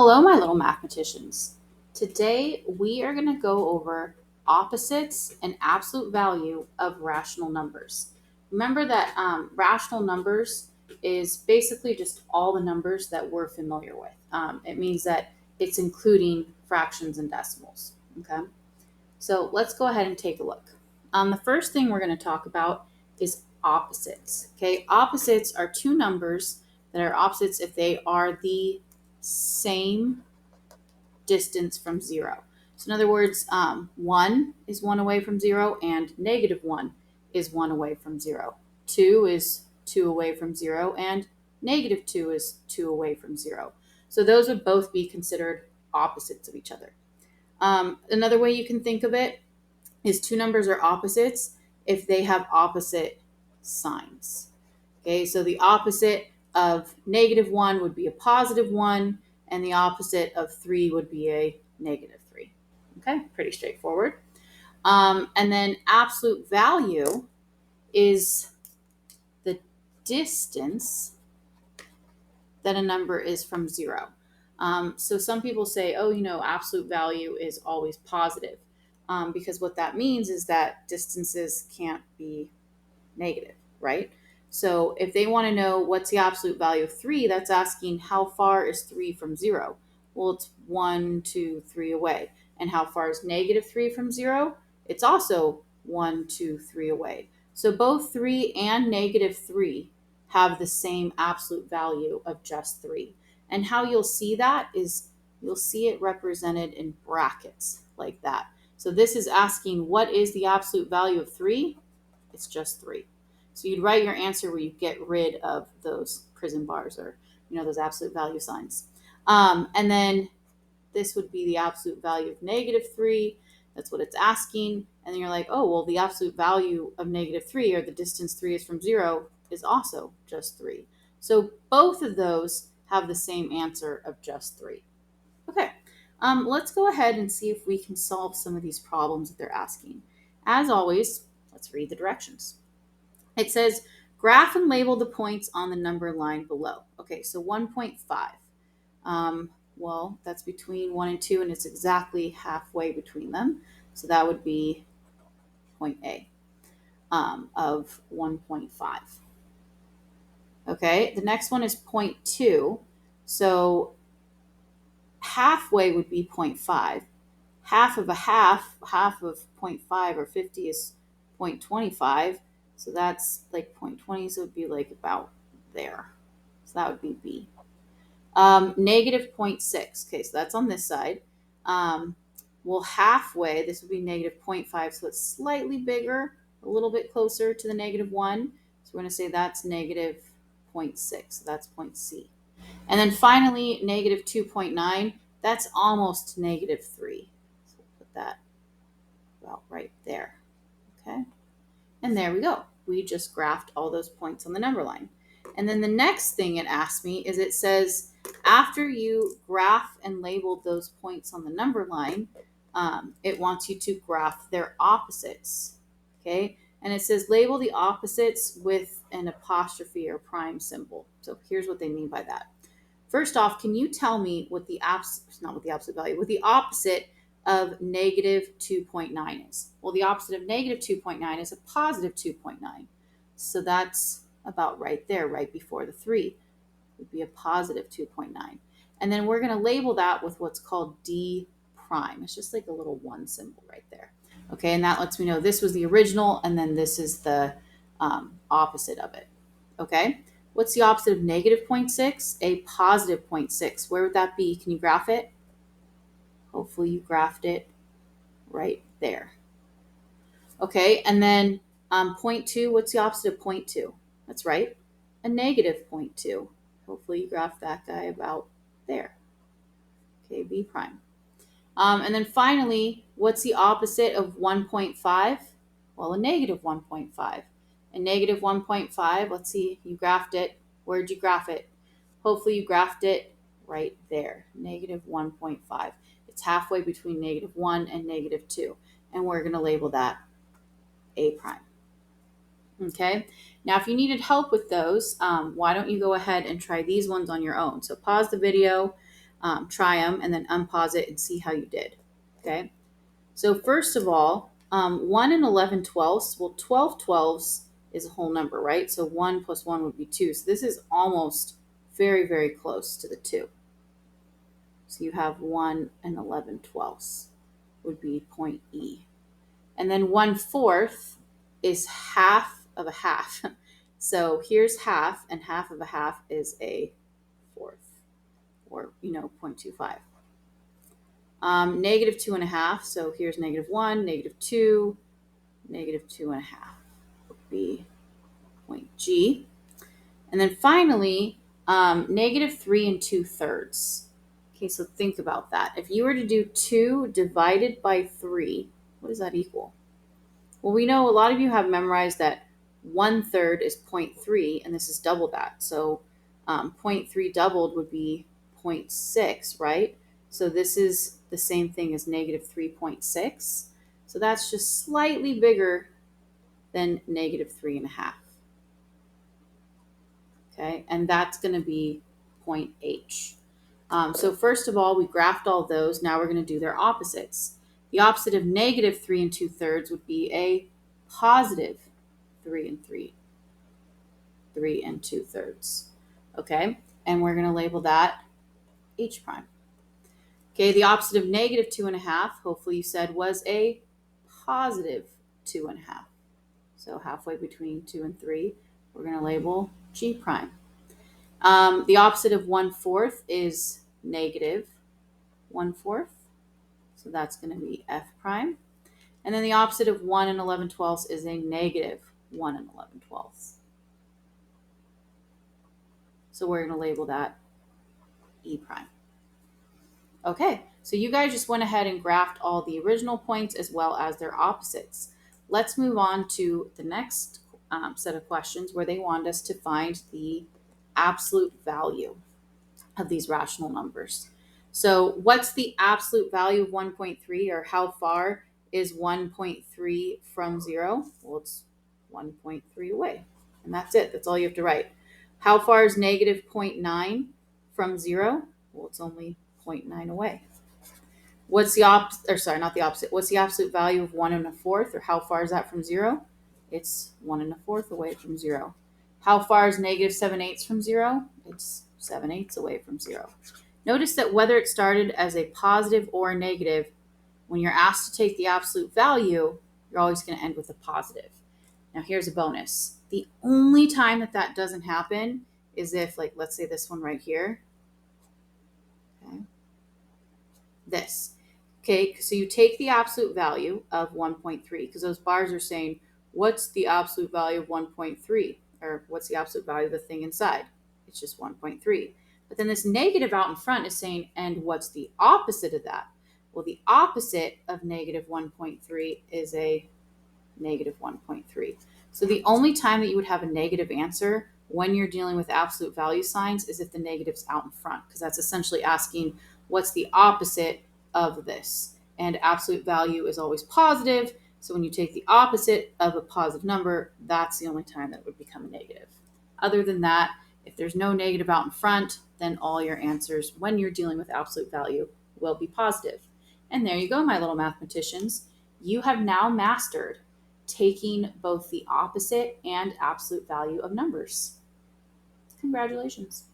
Hello, my little mathematicians. Today we are going to go over opposites and absolute value of rational numbers. Remember that rational numbers is basically just all the numbers that we're familiar with. It means that it's including fractions and decimals. Okay, so let's go ahead and take a look. The first thing we're going to talk about is opposites. Okay, opposites are two numbers that are opposites if they are the same distance from zero. So in other words, 1 is 1 away from 0 and -1 is 1 away from 0. 2 is 2 away from 0 and -2 is 2 away from 0. So those would both be considered opposites of each other. Another way you can think of it is two numbers are opposites if they have opposite signs. Okay, so the opposite of -1 would be a +1, and the opposite of 3 would be a -3. Okay, pretty straightforward. And then absolute value is the distance that a number is from 0. So some people say, oh, absolute value is always positive, because what that means is that distances can't be negative, right? So if they want to know what's the absolute value of 3, that's asking how far is 3 from 0? Well, it's 1, 2, 3 away. And how far is -3 from 0? It's also 1, 2, 3 away. So both 3 and -3 have the same absolute value of just 3. And how you'll see that is you'll see it represented in brackets like that. So this is asking what is the absolute value of 3? It's just 3. So you'd write your answer where you get rid of those prison bars or, those absolute value signs. And then this would be the absolute value of -3. That's what it's asking. And then you're like, oh, well, the absolute value of -3, or the distance 3 is from 0, is also just 3. So both of those have the same answer of just 3. Okay, let's go ahead and see if we can solve some of these problems that they're asking. As always, let's read the directions. It says, graph and label the points on the number line below. Okay, so 1.5. Well, that's between 1 and 2, and it's exactly halfway between them. So that would be point A of 1.5. Okay, the next one is point 2. So halfway would be 0.5. Half of a half of 0.5 or 50 is 0.25. So that's like 0.20, so it would be like about there. So that would be B. -0.6. Okay, so that's on this side. Well, halfway, this would be -0.5, so it's slightly bigger, a little bit closer to the -1. So we're going to say that's -0.6. So that's point C. And then finally, -2.9. That's almost -3. So we'll put that about right there. Okay. And there we go. We just graphed all those points on the number line. And then the next thing it asks me is it says, after you graph and labeled those points on the number line, it wants you to graph their opposites. Okay. And it says label the opposites with an apostrophe or prime symbol. So here's what they mean by that. First off, can you tell me what the what the opposite of -2.9 is? Well, the opposite of -2.9 is a +2.9. So that's about right there, right before the 3 would be a +2.9. And then we're going to label that with what's called D prime. It's just like a little 1 symbol right there. Okay, and that lets me know this was the original, and then this is the opposite of it. Okay. What's the opposite of -0.6? A +0.6. Where would that be? Can you graph it? Hopefully you graphed it right there. Okay, and then 0.2, what's the opposite of 0.2? That's right, a -0.2. Hopefully you graphed that guy about there. Okay, B prime. And then finally, what's the opposite of 1.5? Well, a -1.5. A -1.5, let's see, you graphed it. Where'd you graph it? Hopefully you graphed it right there, -1.5. It's halfway between -1 and -2. And we're going to label that A prime. Okay, now if you needed help with those, why don't you go ahead and try these ones on your own? So pause the video, try them, and then unpause it and see how you did. Okay. So first of all, 1 and 11 twelfths, well, 12 twelfths is a whole number, right? So 1 plus 1 would be 2. So this is almost very, very close to the 2. So you have 1 and 11 twelfths would be point E. And then 1/4 is half of a half. So here's half, and half of a half is a fourth, or, 0.25. Negative 2.5. So here's -1, -2, -2.5 would be point G. And then finally, -3 2/3. Okay, so think about that. If you were to do 2 divided by 3, what does that equal? Well, we know a lot of you have memorized that 1/3 is 0.3, and this is double that. So 0.3 doubled would be 0.6, right? So this is the same thing as -3.6. So that's just slightly bigger than -3.5. Okay, and that's going to be point H. So first of all, we graphed all those. Now we're going to do their opposites. The opposite of -3 2/3 would be a positive 3 2/3. Okay, and we're going to label that H prime. Okay, the opposite of -2.5, hopefully you said, was a positive 2.5. So halfway between 2 and 3, we're going to label G prime. The opposite of 1/4 is -1/4. So that's going to be F prime. And then the opposite of 1 and 11 twelfths is a -1 and 11 twelfths. So we're going to label that E prime. Okay, so you guys just went ahead and graphed all the original points as well as their opposites. Let's move on to the next set of questions where they want us to find the absolute value of these rational numbers. So what's the absolute value of 1.3, or how far is 1.3 from 0? Well, it's 1.3 away, and that's it. That's all you have to write. How far is -0.9 from 0? Well, it's only 0.9 away. What's the opposite, or sorry, not the opposite. What's the absolute value of 1 1/4, or how far is that from 0? It's 1 1/4 away from 0. How far is -7/8 from 0? It's 7/8 away from 0. Notice that whether it started as a positive or a negative, when you're asked to take the absolute value, you're always going to end with a positive. Now here's a bonus. The only time that that doesn't happen is if, like, let's say this one right here. Okay. This. Okay, so you take the absolute value of 1.3, because those bars are saying, what's the absolute value of 1.3? Or what's the absolute value of the thing inside? It's just 1.3. But then this negative out in front is saying, and what's the opposite of that? Well, the opposite of -1.3 is a -1.3. So the only time that you would have a negative answer when you're dealing with absolute value signs is if the negative's out in front, because that's essentially asking what's the opposite of this. And absolute value is always positive. So when you take the opposite of a positive number, that's the only time that would become a negative. Other than that, if there's no negative out in front, then all your answers when you're dealing with absolute value will be positive. And there you go, my little mathematicians. You have now mastered taking both the opposite and absolute value of numbers. Congratulations.